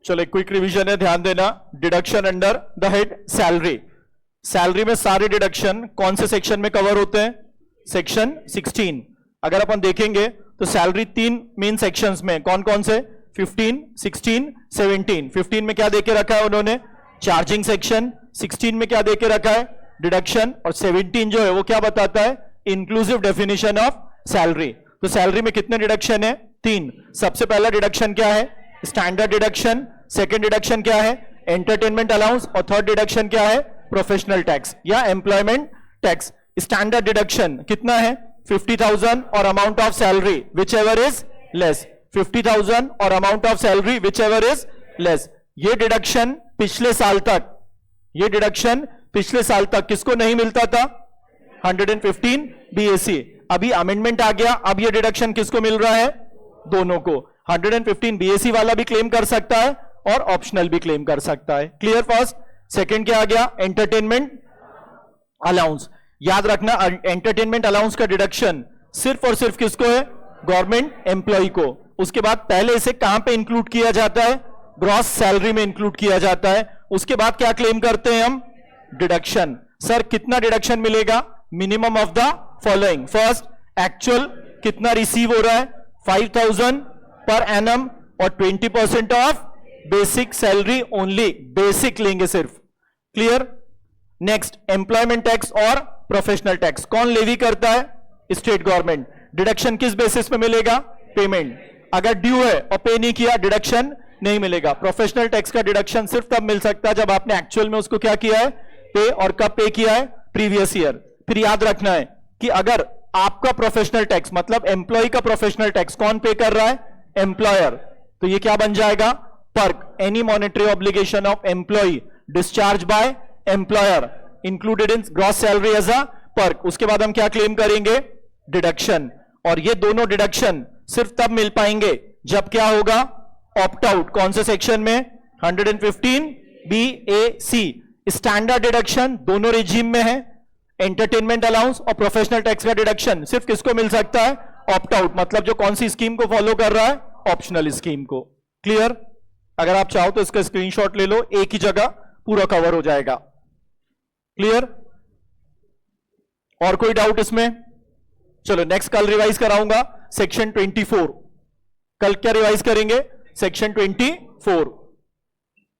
चलो quick revision है, ध्यान देना। Deduction under the head salary. Salary में सारे डिडक्शन कौन से सेक्शन में कवर होते हैं? सेक्शन 16। अगर अपन देखेंगे तो सैलरी 3 मेन सेक्शंस में, कौन कौन से? 15, 16, 17। 15 में क्या देके रखा है उन्होंने? Charging section. 16 में क्या देके रखा है? डिडक्शन। और 17 जो है वो क्या बताता है? Inclusive definition of salary. तो सैलरी में कितने डिडक्शन है? 3। सबसे पहला डिडक्शन क्या है? Standard deduction. सेकेंड डिडक्शन क्या है? Entertainment allowance. और थर्ड डिडक्शन क्या है? प्रोफेशनल टैक्स या एम्प्लॉयमेंट टैक्स। स्टैंडर्ड डिडक्शन कितना है? 50,000 और amount of salary which ever is less. 50,000 और amount of salary which ever is less. ये डिडक्शन पिछले साल तक किसको नहीं मिलता था? 115 BAC। अभी अमेंडमेंट आ गया, अब ये डिडक्शन किसको मिल रहा है? दोनों को। 115 BAC वाला भी क्लेम कर सकता है और ऑप्शनल भी क्लेम कर सकता है। क्लियर? फर्स्ट। सेकंड क्या आ गया? Entertainment allowance. याद रखना, एंटरटेनमेंट अलाउंस का डिडक्शन सिर्फ और सिर्फ किसको है? गवर्नमेंट एम्प्लॉय को। उसके बाद पहले इसे कहां पे इंक्लूड किया जाता है? ग्रॉस सैलरी में इंक्लूड किया जाता है। उसके बाद क्या क्लेम करते हैं हम? डिडक्शन। सर कितना डिडक्शन मिलेगा? Minimum of the following. First, actual कितना रिसीव हो रहा है? 5,000 पर एनम और 20% of basic salary only. Basic लेंगे सिर्फ। क्लियर? नेक्स्ट, एम्प्लॉयमेंट टैक्स और प्रोफेशनल टैक्स कौन लेवी करता है? State government. डिडक्शन किस बेसिस पे मिलेगा? पेमेंट। अगर ड्यू है और पे नहीं किया, डिडक्शन नहीं मिलेगा। प्रोफेशनल टैक्स का डिडक्शन सिर्फ तब मिल सकता है जब आपने एक्चुअल में उसको क्या किया है? पे। और कब पे किया है? Previous year. फिर याद रखना है कि अगर आपका प्रोफेशनल टैक्स मतलब एम्प्लॉय का प्रोफेशनल टैक्स कौन पे कर रहा है? एम्प्लॉयर। तो ये क्या बन जाएगा? Perk. Any monetary obligation of employ discharge by employer included in gross salary as a perk. उसके बाद हम क्या क्लेम करेंगे? डिडक्शन। और ये दोनों डिडक्शन सिर्फ तब मिल पाएंगे जब क्या होगा? Opt out. कौन से सेक्शन में? 115 BAC। स्टैंडर्ड डिडक्शन दोनों रिजीम में है। एंटरटेनमेंट अलाउंस और प्रोफेशनल टैक्स का डिडक्शन सिर्फ किसको मिल सकता है? ऑप्ट आउट, मतलब जो कौन सी स्कीम को फॉलो कर रहा है? ऑप्शनल स्कीम को। क्लियर? अगर आप चाहो तो इसका स्क्रीनशॉट ले लो, एक ही जगह पूरा कवर हो जाएगा। क्लियर? और कोई डाउट इसमें? चलो नेक्स्ट कल रिवाइज कराऊंगा सेक्शन 24। कल क्या रिवाइज करेंगे? सेक्शन 24।